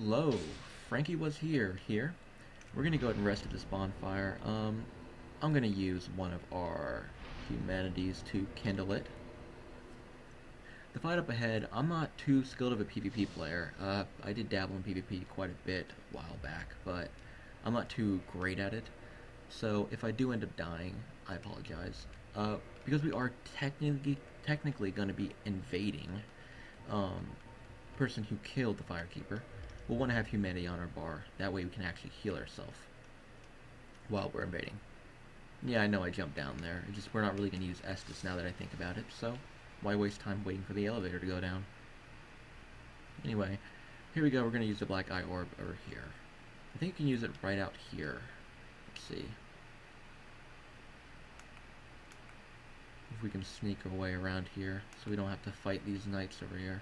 Hello, FrankieWuzHere here. We're gonna go ahead and rest at this bonfire. I'm gonna use one of our humanities to kindle it. The fight up ahead, I'm not too skilled of a PvP player. I did dabble in PvP quite a bit a while back, but I'm not too great at it. So if I do end up dying, I apologize. Because we are technically going to be invading person who killed the firekeeper, we'll want to have humanity on our bar. That way we can actually heal ourselves while we're invading. Yeah, I know I jumped down there. It's just we're not really going to use Estus now that I think about it, so why waste time waiting for the elevator to go down? Anyway, here we go. We're going to use the black eye orb over here. I think you can use it right out here. Let's see if we can sneak our way around here so we don't have to fight these knights over here.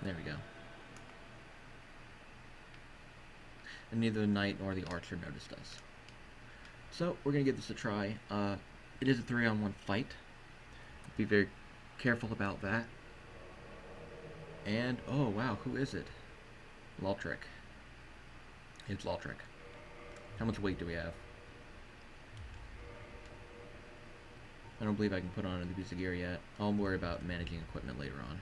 There we go. And neither the knight nor the archer noticed us. So we're going to give this a try. It is a 3-on-1 fight. Be very careful about that. And, oh wow, who is it? Lautrec. It's Lautrec. How much weight do we have? I don't believe I can put on another piece of gear yet. I'll worry about managing equipment later on.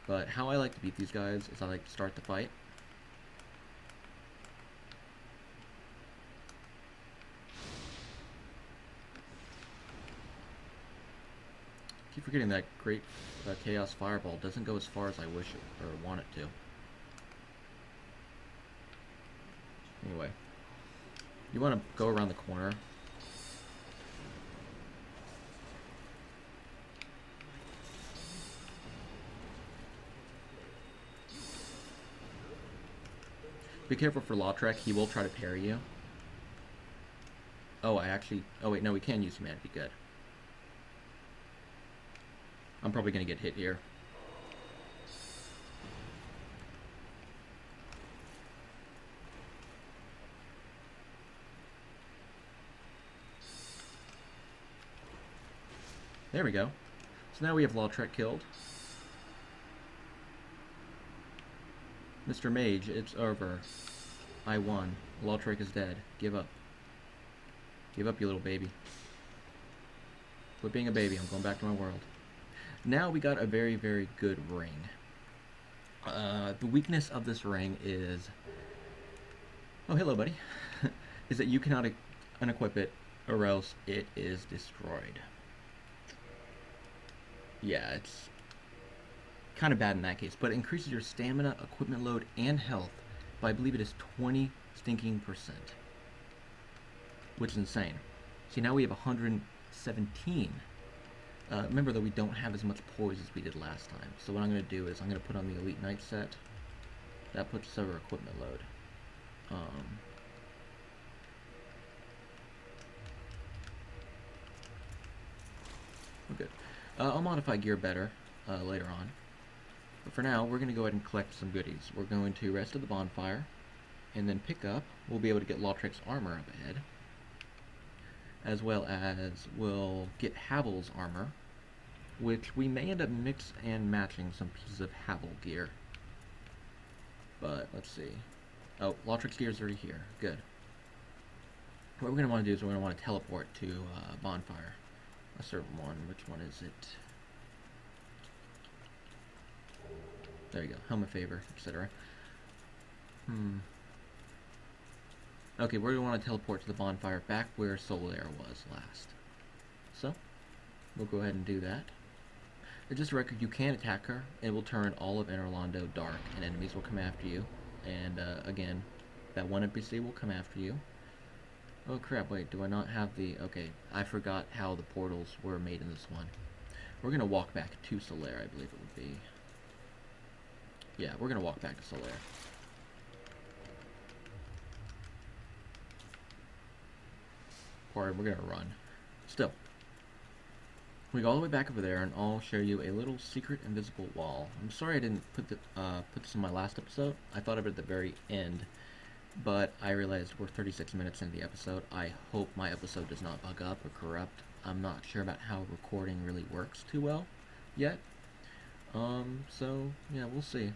But how I like to beat these guys is I like to start the fight. Keep forgetting that great Chaos Fireball doesn't go as far as I wish it or want it to. Anyway, you want to go around the corner. Be careful for Lautrec, he will try to parry you. Oh, oh wait, no, we can use humanity, good. I'm probably gonna get hit here. There we go. So now we have Lautrec killed. Mr. Mage, it's over. I won. Lautrec is dead. Give up. Give up, you little baby. Quit being a baby. I'm going back to my world. Now we got a very, very good ring. The weakness of this ring is... Oh, hello, buddy. Is that you cannot unequip it, or else it is destroyed. Yeah, it's kind of bad in that case, but it increases your stamina, equipment load, and health by, I believe it is 20 stinking percent, which is insane. See, now we have 117. Remember that we don't have as much poise as we did last time, so what I'm going to do is I'm going to put on the Elite Knight set. That puts us over equipment load. We're good. I'll modify gear better later on. But for now, we're going to go ahead and collect some goodies. We're going to rest at the bonfire, and then pick up. We'll be able to get Lautrec's armor up ahead, as well as we'll get Havel's armor, which we may end up mix and matching some pieces of Havel gear. But let's see. Oh, Lautrec's gear is already here. Good. What we're going to want to do is we're going to want to teleport to bonfire. A certain one. Which one is it? There you go. Helmet favor, etc. Okay, we're going to want to teleport to the bonfire back where Solaire was last. So, we'll go ahead and do that. Just a record, you can attack her. It will turn all of Enerlando dark, and enemies will come after you. And, again, that one NPC will come after you. Oh crap, wait, do I not have the... Okay, I forgot how the portals were made in this one. We're going to walk back to Solaire, I believe it would be. Yeah, we're going to walk back to Solaire. Or we're going to run. Still. We go all the way back over there, and I'll show you a little secret invisible wall. I'm sorry I didn't put this in my last episode. I thought of it at the very end. but I realized we're 36 minutes into the episode. I hope my episode does not bug up or corrupt. I'm not sure about how recording really works too well yet. So, yeah, we'll see.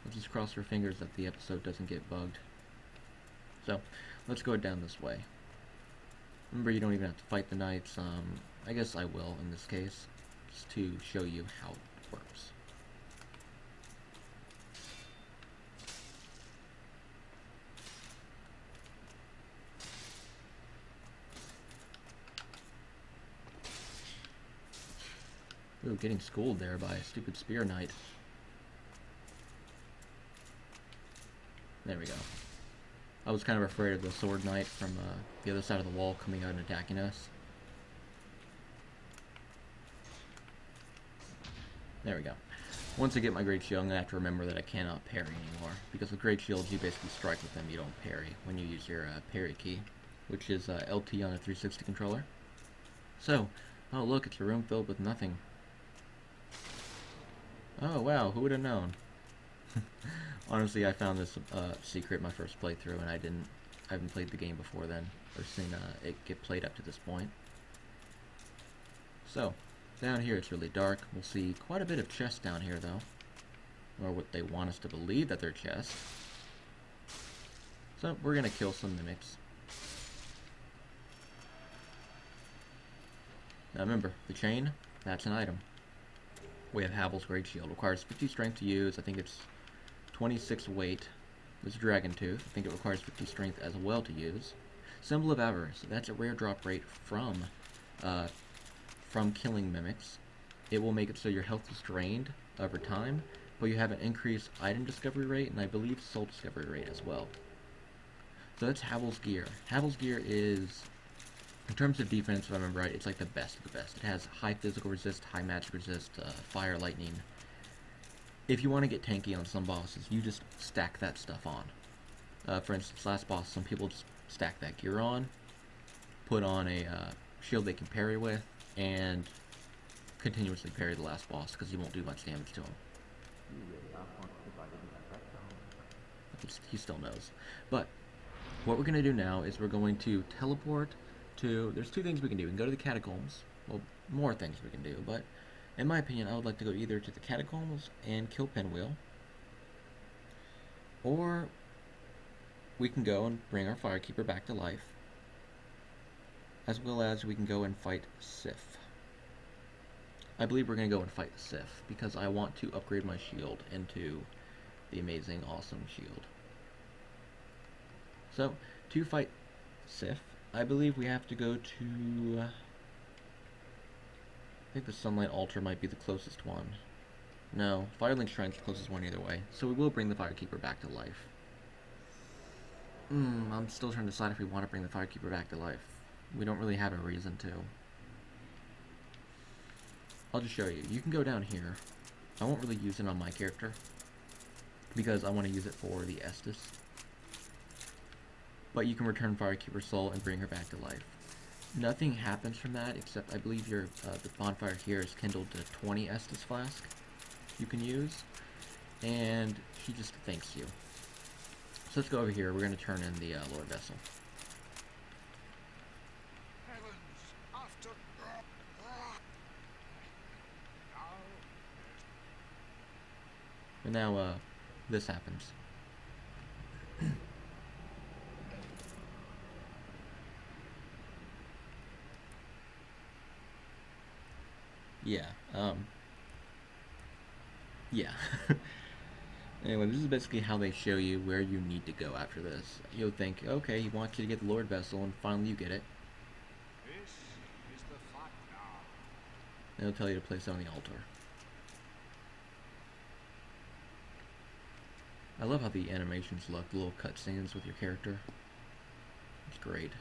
Let's just cross our fingers that the episode doesn't get bugged. So, let's go down this way. Remember, you don't even have to fight the knights. I guess I will in this case, just to show you how it works. Ooh, getting schooled there by a stupid spear knight. There we go. I was kind of afraid of the sword knight from the other side of the wall coming out and attacking us. There we go. Once I get my great shield, I'm going to have to remember that I cannot parry anymore. Because with great shields, you basically strike with them, you don't parry when you use your parry key, which is LT on a 360 controller. So, oh look, it's a room filled with nothing. Oh wow, who would have known? Honestly, I found this secret my first playthrough, and I haven't played the game before then, or seen it get played up to this point. So, down here it's really dark. We'll see quite a bit of chests down here, though. Or what they want us to believe that they're chests. So, we're gonna kill some mimics. Now remember, the chain, that's an item. We have Havel's Great Shield. Requires 50 strength to use. I think it's 26 weight. This Dragon Tooth. I think it requires 50 strength as well to use. Symbol of Avarice. That's a rare drop rate from killing mimics. It will make it so your health is drained over time, but you have an increased item discovery rate, and I believe soul discovery rate as well. So that's Havel's gear. Havel's gear is, in terms of defense, if I remember right, it's like the best of the best. It has high physical resist, high magic resist, fire, lightning. If you want to get tanky on some bosses, you just stack that stuff on. For instance, last boss, some people just stack that gear on, put on a shield they can parry with, and continuously parry the last boss because you won't do much damage to him. He still knows. But what we're going to do now is we're going to teleport to... There's two things we can do. We can go to the catacombs. Well, more things we can do, but in my opinion, I would like to go either to the catacombs and kill Pinwheel, or we can go and bring our Firekeeper back to life, as well as we can go and fight Sif. I believe we're going to go and fight Sif, because I want to upgrade my shield into the amazing, awesome shield. So, to fight Sif, I believe we have to go to... I think the Sunlight Altar might be the closest one. No, Firelink Shrine's the closest one either way, so we will bring the Firekeeper back to life. I'm still trying to decide if we want to bring the Firekeeper back to life. We don't really have a reason to. I'll just show you. You can go down here. I won't really use it on my character, because I want to use it for the Estus. But you can return Firekeeper's soul and bring her back to life. Nothing happens from that, except I believe the bonfire here is kindled to 20 Estus flask you can use, and she just thanks you. So let's go over here. We're going to turn in the Lord Vessel. And now, this happens. Yeah, yeah. Anyway, this is basically how they show you where you need to go after this. You'll think, okay, he wants you to get the Lord Vessel, and finally you get it. This is the fight now. They'll tell you to place it on the altar. I love how the animations look, the little cutscenes with your character. It's great.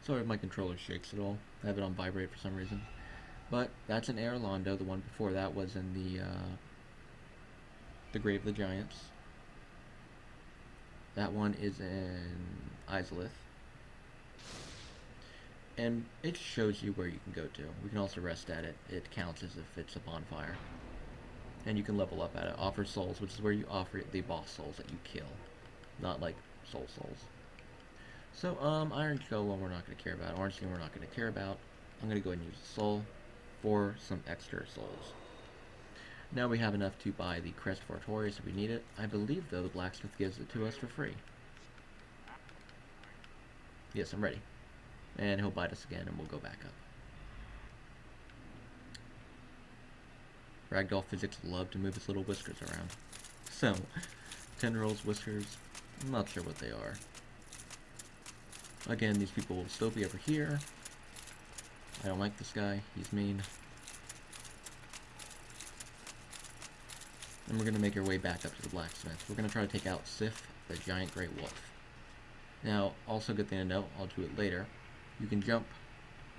Sorry if my controller shakes at all. I have it on vibrate for some reason. But that's in Airlondo. The one before that was in the Grave of the Giants. That one is in Izalith. And it shows you where you can go to. We can also rest at it. It counts as if it's a bonfire. And you can level up at it. Offer souls, which is where you offer the boss souls that you kill. Not like souls. So, Iron Golem we're not going to care about. Orange Skin we're not going to care about. I'm going to go ahead and use a soul for some extra souls. Now we have enough to buy the Crest of Artorias if we need it. I believe, though, the blacksmith gives it to us for free. Yes, I'm ready. And he'll bite us again, and we'll go back up. Ragdoll physics love to move his little whiskers around. So, tendrils, whiskers, I'm not sure what they are. Again, these people will still be over here. I don't like this guy, he's mean. And we're going to make our way back up to the blacksmith. We're going to try to take out Sif, the giant gray wolf. Now, also good thing to note, I'll do it later. You can jump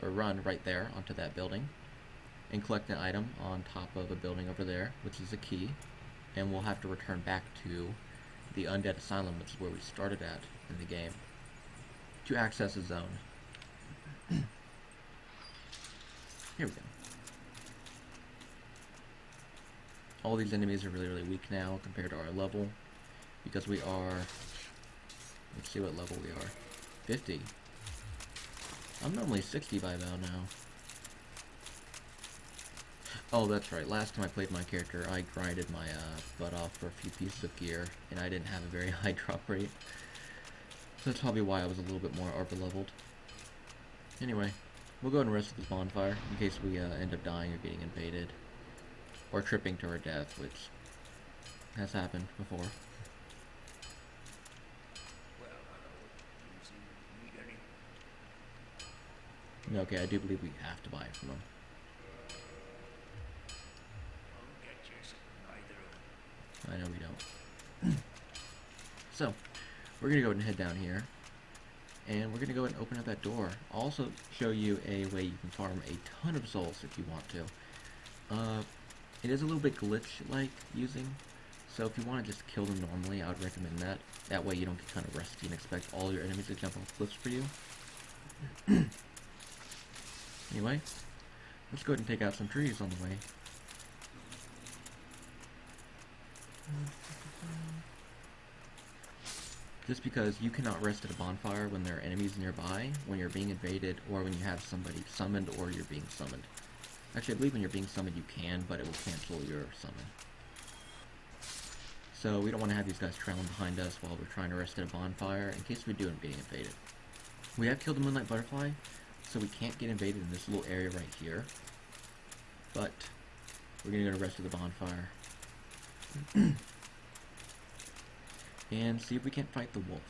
or run right there onto that building and collect an item on top of a building over there, which is a key. And we'll have to return back to the Undead Asylum, which is where we started at in the game, to access a zone. Here we go. All these enemies are really weak now compared to our level, because we are, let's see what level we are, 50. I'm normally 60 by now. Oh, that's right, last time I played my character, I grinded my butt off for a few pieces of gear, and I didn't have a very high drop rate. So that's probably why I was a little bit more over-leveled. Anyway, we'll go ahead and rest at this bonfire, in case we end up dying or getting invaded. Or tripping to our death, which has happened before. Okay, I do believe we have to buy it from them. I know we don't. So, we're going to go ahead and head down here. And we're going to go ahead and open up that door. I'll also show you a way you can farm a ton of souls if you want to. It is a little bit glitch-like using, so if you want to just kill them normally, I would recommend that. That way you don't get kind of rusty and expect all your enemies to jump off cliffs for you. Anyway, let's go ahead and take out some trees on the way. Just because you cannot rest at a bonfire when there are enemies nearby, when you're being invaded, or when you have somebody summoned or you're being summoned. Actually, I believe when you're being summoned you can, but it will cancel your summon. So we don't want to have these guys trailing behind us while we're trying to rest at a bonfire, in case we do end up getting invaded. We have killed the Moonlight Butterfly, so we can't get invaded in this little area right here. But we're going to go to rest at the bonfire. And see if we can't fight the wolf.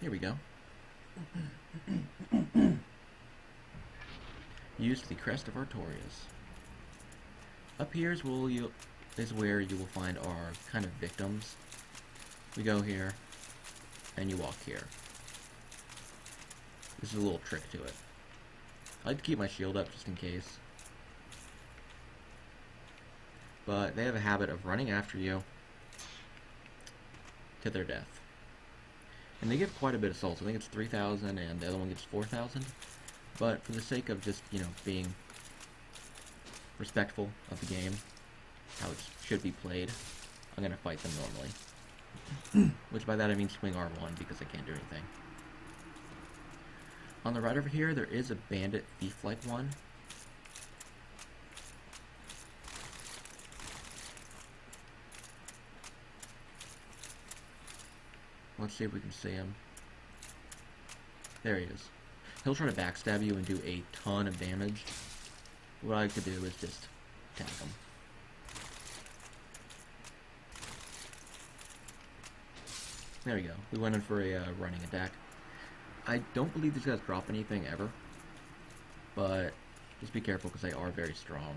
Here we go. Use the Crest of Artorias. Up here is where you will find our kind of victims. We go here, and you walk here. This is a little trick to it. I like to keep my shield up just in case. But they have a habit of running after you to their death. And they give quite a bit of souls. I think it's 3,000 and the other one gets 4,000. But for the sake of just, being respectful of the game, how it should be played, I'm going to fight them normally. Which by that I mean swing R1 because I can't do anything. On the right over here, there is a bandit thief-like one. Let's see if we can see him. There he is. He'll try to backstab you and do a ton of damage. What I like to do is just attack him. There we go. We went in for a running attack. I don't believe these guys drop anything ever, but just be careful because they are very strong.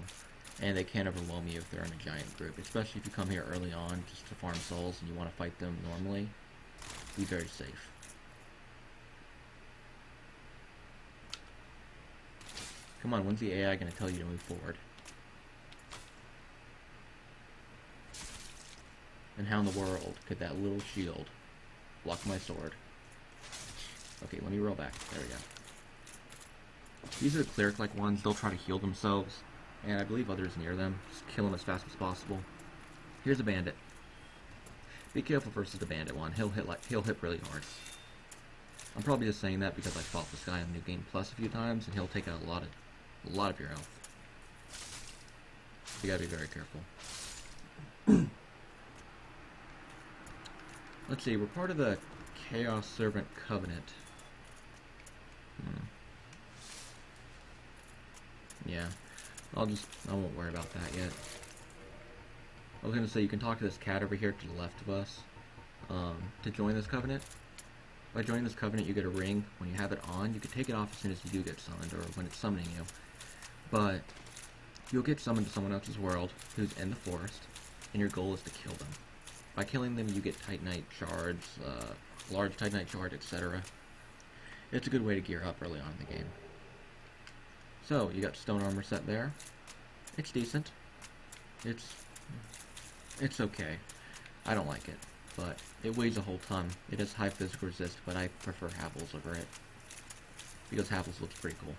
and they can't overwhelm you if they're in a giant group, especially if you come here early on just to farm souls and you want to fight them normally. Be very safe. Come on, when's the AI going to tell you to move forward? And how in the world could that little shield block my sword? Okay, let me roll back. There we go. These are the cleric-like ones. They'll try to heal themselves, and I believe others near them. Just kill them as fast as possible. Here's a bandit. Be careful versus the bandit one. He'll hit really hard. I'm probably just saying that because I fought this guy on New Game Plus a few times, and he'll take out a lot of your health. You gotta be very careful. Let's see, we're part of the Chaos Servant Covenant. Yeah, I won't worry about that yet. I was gonna say, you can talk to this cat over here to the left of us, to join this covenant. By joining this covenant, you get a ring. When you have it on, you can take it off as soon as you do get summoned, or when it's summoning you. But you'll get summoned to someone else's world who's in the forest, and your goal is to kill them. By killing them, you get Titanite shards, large Titanite shards, etc. It's a good way to gear up early on in the game. So, you got stone armor set there. It's decent. It's okay. I don't like it, but it weighs a whole ton. It has high physical resist, but I prefer Havels over it, because Havels looks pretty cool.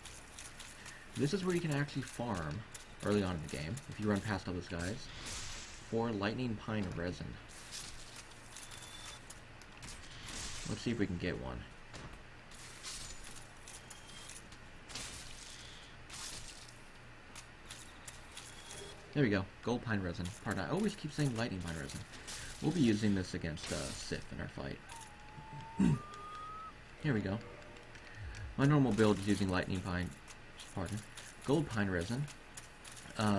This is where you can actually farm early on in the game, if you run past all those guys, for lightning pine resin. Let's see if we can get one. There we go. Gold pine resin. Pardon, I always keep saying lightning pine resin. We'll be using this against Sif in our fight. Here we go. My normal build is using lightning pine, gold pine resin,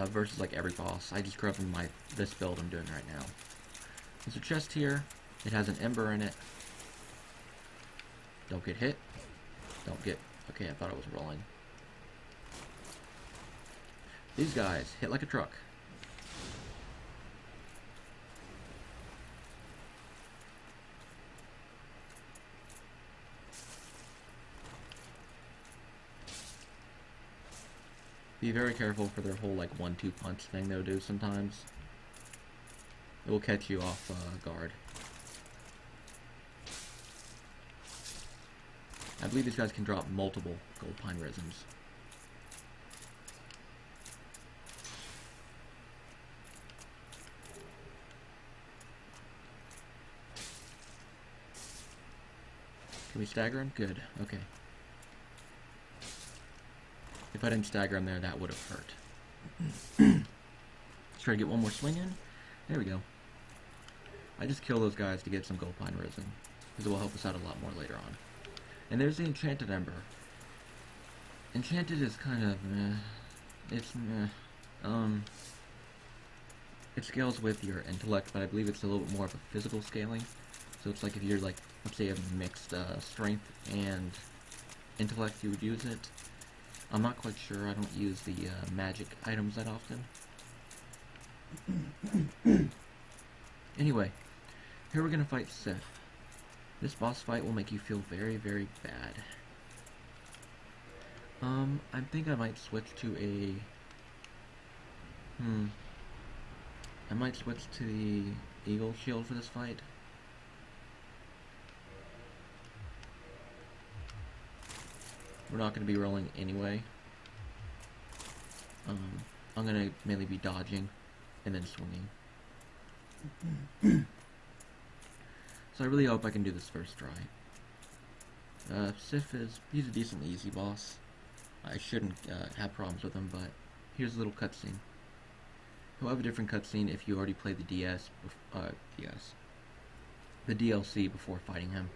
versus like every boss. I just grew up in this build I'm doing right now. There's a chest here. It has an ember in it. Don't get hit. Don't get... Okay, I thought I was rolling. These guys hit like a truck. Be very careful for their whole like 1-2 punch thing they'll do sometimes. It will catch you off guard. I believe these guys can drop multiple gold pine resins. Can we stagger him? Good. Okay. If I didn't stagger him there, that would have hurt. Let's try to get one more swing in. There we go. I just kill those guys to get some gold pine resin, because it will help us out a lot more later on. And there's the Enchanted Ember. Enchanted is kind of meh. It's meh. It scales with your intellect, but I believe it's a little bit more of a physical scaling. So it's like if you're like, let's say you have mixed strength and intellect, you would use it. I'm not quite sure. I don't use the magic items that often. Anyway, here we're gonna fight Sif. This boss fight will make you feel very, very bad. I think I might switch to a... I might switch to the Eagle Shield for this fight. We're not going to be rolling anyway. I'm going to mainly be dodging and then swinging. So I really hope I can do this first try. Sif he's a decently easy boss. I shouldn't have problems with him, but here's a little cutscene. He'll have a different cutscene if you already played the the DLC before fighting him.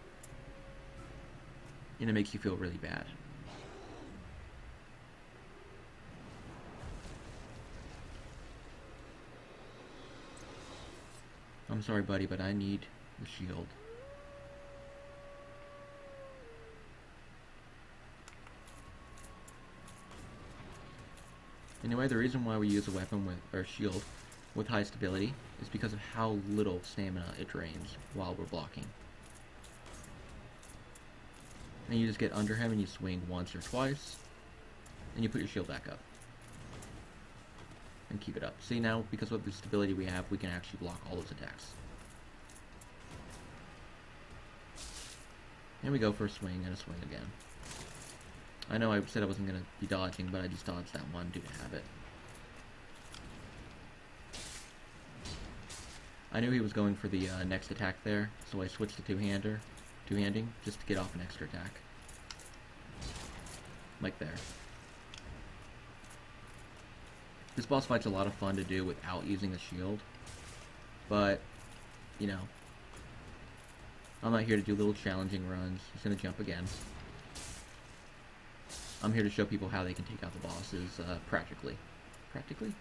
And it makes you feel really bad. I'm sorry, buddy, but I need the shield. Anyway, the reason why we use a weapon with, or shield with high stability is because of how little stamina it drains while we're blocking. And you just get under him and you swing once or twice, and you put your shield back up. And keep it up. See, now, because of the stability we have, we can actually block all those attacks. And we go for a swing and a swing again. I know I said I wasn't going to be dodging, but I just dodged that one due to habit. I knew he was going for the next attack there, so I switched to two-handing, just to get off an extra attack. Like there. This boss fight's a lot of fun to do without using a shield, but, you know, I'm not here to do little challenging runs. He's gonna jump again. I'm here to show people how they can take out the bosses practically. Practically?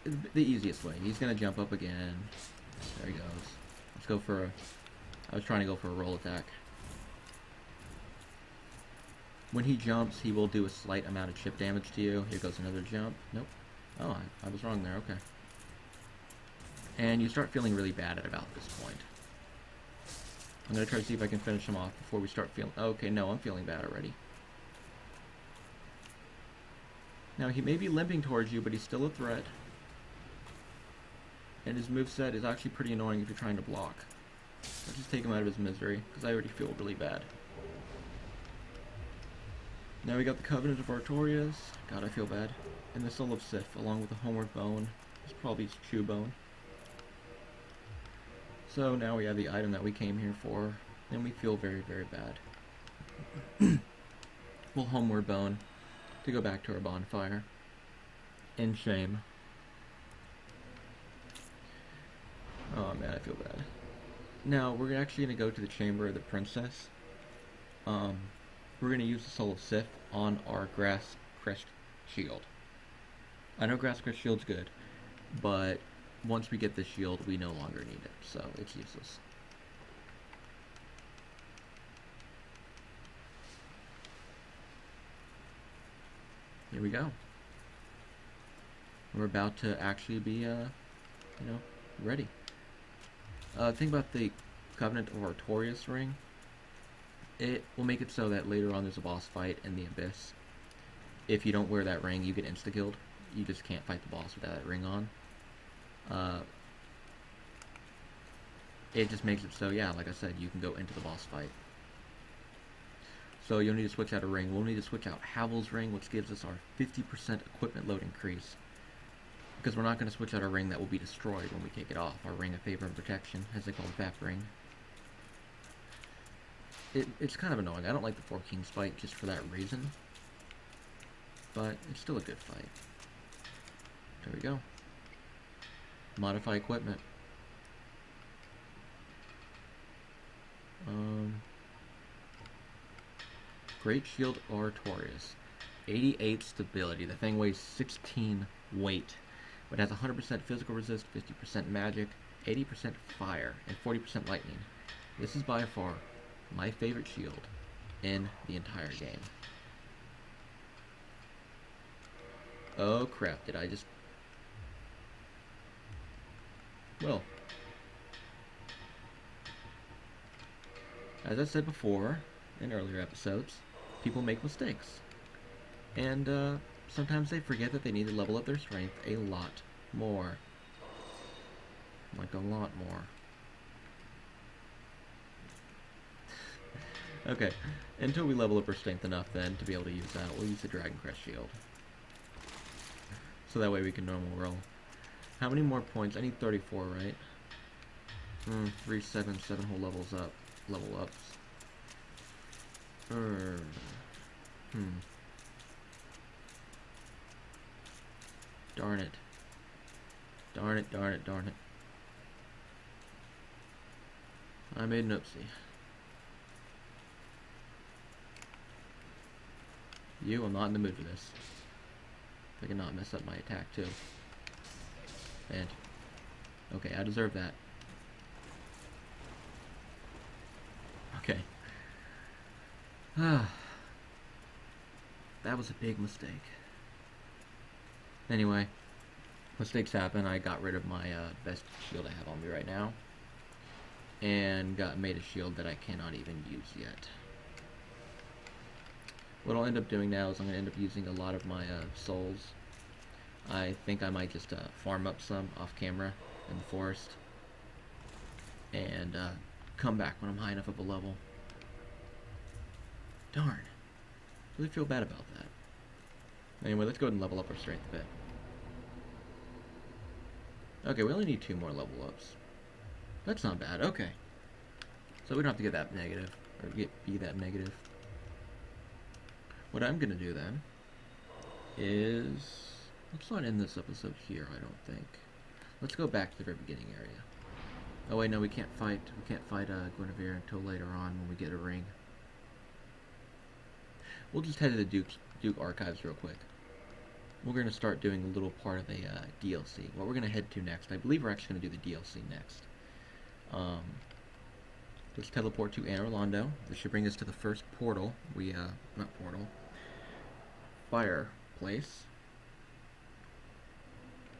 The easiest way. He's gonna jump up again. There he goes. Let's go for a... I was trying to go for a roll attack. When he jumps, he will do a slight amount of chip damage to you. Here goes another jump. Nope. Oh, I was wrong there. Okay. And you start feeling really bad at about this point. I'm going to try to see if I can finish him off before we start feeling... Okay, no, I'm feeling bad already. Now, he may be limping towards you, but he's still a threat. And his moveset is actually pretty annoying if you're trying to block. Let's just take him out of his misery, because I already feel really bad. Now we got the Covenant of Artorias. God, I feel bad. And the Soul of Sif, along with the Homeward Bone. It's probably Chew Bone. So now we have the item that we came here for, and we feel very, very bad. We'll Homeward Bone to go back to our bonfire. In shame. Oh man, I feel bad. Now, we're actually going to go to the Chamber of the Princess. We're going to use the Soul of Sif on our Grass Crest Shield. I know Grass Crest Shield's good, but once we get this shield, we no longer need it, so it's useless. Here we go. We're about to actually be, ready. Think about the Covenant of Artorias ring. It will make it so that later on there's a boss fight in the Abyss. If you don't wear that ring, you get insta-killed. You just can't fight the boss without that ring on. It just makes it so, yeah, like I said, you can go into the boss fight. So you'll need to switch out a ring. We'll need to switch out Havel's ring, which gives us our 50% equipment load increase. Because we're not going to switch out a ring that will be destroyed when we take it off. Our ring of favor and protection, as they call the Vap ring. It's kind of annoying. I don't like the Four Kings fight just for that reason. But it's still a good fight. There we go. Modify equipment. Great Shield Artorias. 88 stability. The thing weighs 16 weight. But has 100% physical resist, 50% magic, 80% fire, and 40% lightning. This is by far my favorite shield in the entire game. Oh crap, did I just... Well, as I said before in earlier episodes, people make mistakes. And sometimes they forget that they need to level up their strength a lot more. Like a lot more. Okay, until we level up our strength enough then to be able to use that, we'll use the Dragon Crest Shield. So that way we can normal roll. How many more points? I need 34, right? 3, 7 whole levels up. Level ups. Darn it. Darn it, darn it, darn it. I made an oopsie. I'm not in the mood for this. I cannot mess up my attack too. And okay, I deserve that. Okay. That was a big mistake. Anyway, mistakes happen. I got rid of my best shield I have on me right now, and made a shield that I cannot even use yet. What I'll end up doing now is I'm going to end up using a lot of my souls. I think I might just farm up some off camera in the forest, and come back when I'm high enough of a level. Darn. Really feel bad about that. Anyway, let's go ahead and level up our strength a bit. Okay, we only need 2 more level ups. That's not bad, okay. So we don't have to get that negative, or be that negative. What I'm gonna do then is, let's not end this episode here, I don't think. Let's go back to the very beginning area. Oh wait, no, we can't fight Guinevere until later on when we get a ring. We'll just head to the Duke Archives real quick. We're going to start doing a little part of a DLC. What we're going to head to next, I believe we're actually going to do the DLC next. Let's teleport to Anor Londo. This should bring us to the first portal. Fireplace.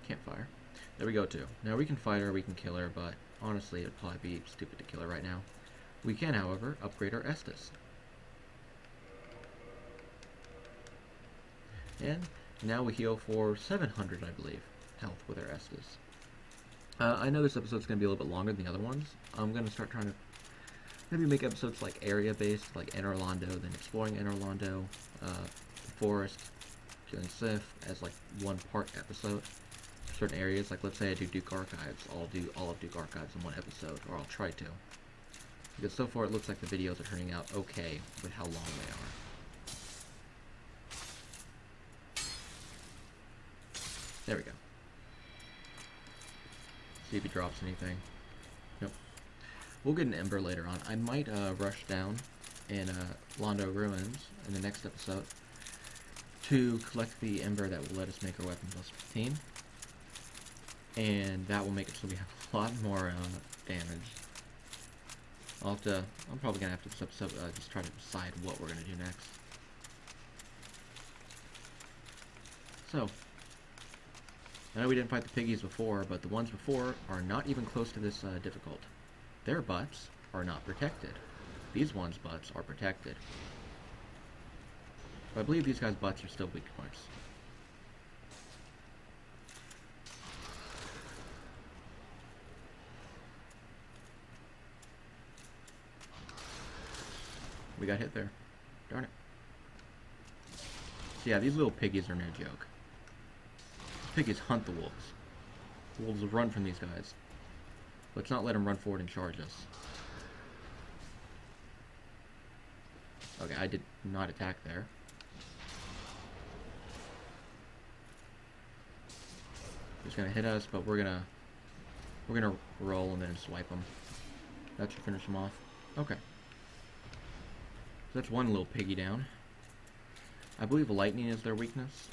Campfire. There we go too. Now we can fight her, we can kill her, but honestly it'd probably be stupid to kill her right now. We can, however, upgrade our Estus. And now we heal for 700, I believe, health with our Estus. I know this episode's going to be a little bit longer than the other ones. I'm going to start trying to maybe make episodes like area-based, like Anor Londo, then exploring Anor Londo, forest, killing Sif as like one part episode. Certain areas, like let's say I do Duke Archives, I'll do all of Duke Archives in one episode, or I'll try to. Because so far it looks like the videos are turning out okay with how long they are. There we go. See if he drops anything. Nope. We'll get an Ember later on. I might rush down in Londo Ruins in the next episode to collect the Ember that will let us make our weapon plus 15. And that will make it so we have a lot more damage. I'm probably going to have to this episode just try to decide what we're going to do next. So, I know we didn't fight the piggies before, but the ones before are not even close to this difficult. Their butts are not protected. These ones' butts are protected. But I believe these guys' butts are still weak points. We got hit there. Darn it. So yeah, these little piggies are no joke. Piggies hunt the wolves. The wolves will run from these guys. Let's not let them run forward and charge us. Okay, I did not attack there. He's gonna hit us, but we're gonna roll and then swipe him. That should finish him off. Okay. So that's one little piggy down. I believe lightning is their weakness.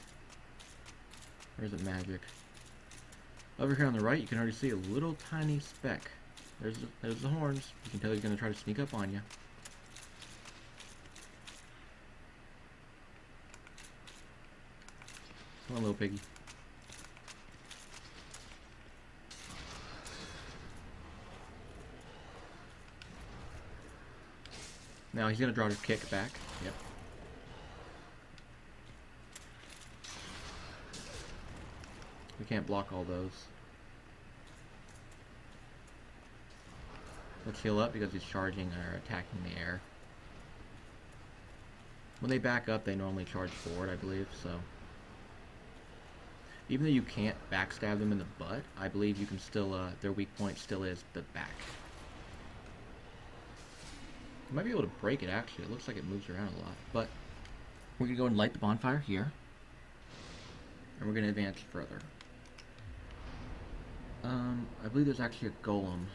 Or is it magic? Over here on the right, you can already see a little tiny speck. There's the horns. You can tell he's going to try to sneak up on you. Come on, little piggy. Now he's going to draw his kick back. Yep. We can't block all those. Let's heal up because he's charging or attacking the air. When they back up, they normally charge forward, I believe, so. Even though you can't backstab them in the butt, I believe you can still, their weak point still is the back. You might be able to break it, actually. It looks like it moves around a lot. But we're going to go and light the bonfire here. And we're going to advance further. I believe there's actually a golem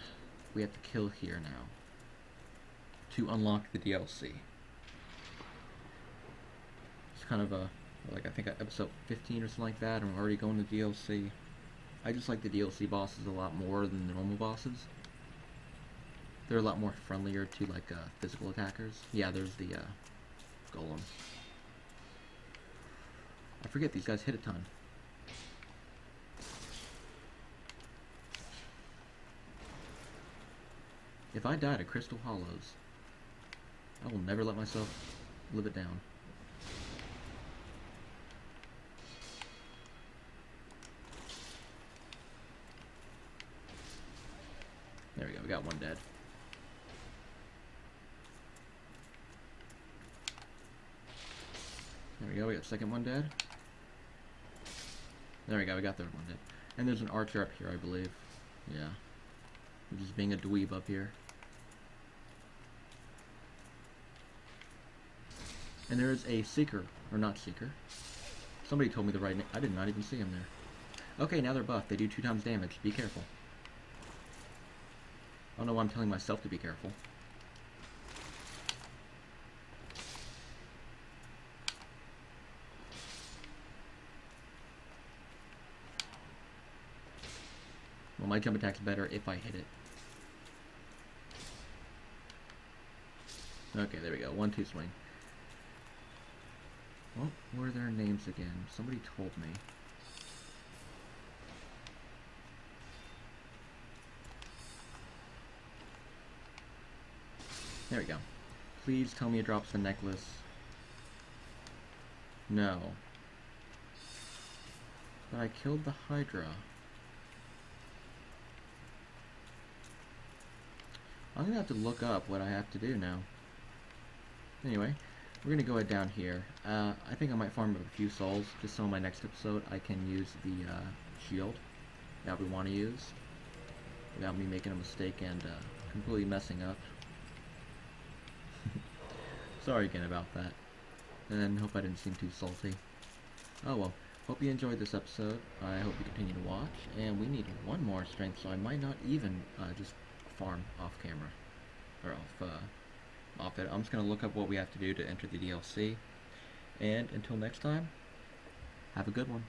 we have to kill here now to unlock the DLC. It's kind of a, like I think episode 15 or something like that, and we're already going to DLC. I just like the DLC bosses a lot more than the normal bosses. They're a lot more friendlier to like physical attackers. Yeah, there's the golem. I forget these guys hit a ton. If I die to Crystal Hollows, I will never let myself live it down. There we go, we got one dead. There we go, we got second one dead. There we go, we got third one dead. And there's an archer up here, I believe. Yeah. I'm just being a dweeb up here. And there is a seeker, or not seeker. Somebody told me the right name. I did not even see him there. Okay, now they're buffed. They do 2 times damage. Be careful. I don't know why I'm telling myself to be careful. Well, my jump attack's better if I hit it. Okay, there we go. 1-2 swing. What were their names again? Somebody told me. There we go. Please tell me it drops the necklace. No. But I killed the Hydra. I'm gonna have to look up what I have to do now. Anyway, we're gonna go down here. I think I might farm up a few souls, just so in my next episode I can use the shield that we want to use without me making a mistake and completely messing up. Sorry again about that, and hope I didn't seem too salty. Oh well, hope you enjoyed this episode. I hope you continue to watch, and we need one more strength, so I might not even just farm off camera, or off it. I'm just going to look up what we have to do to enter the DLC, and until next time, have a good one.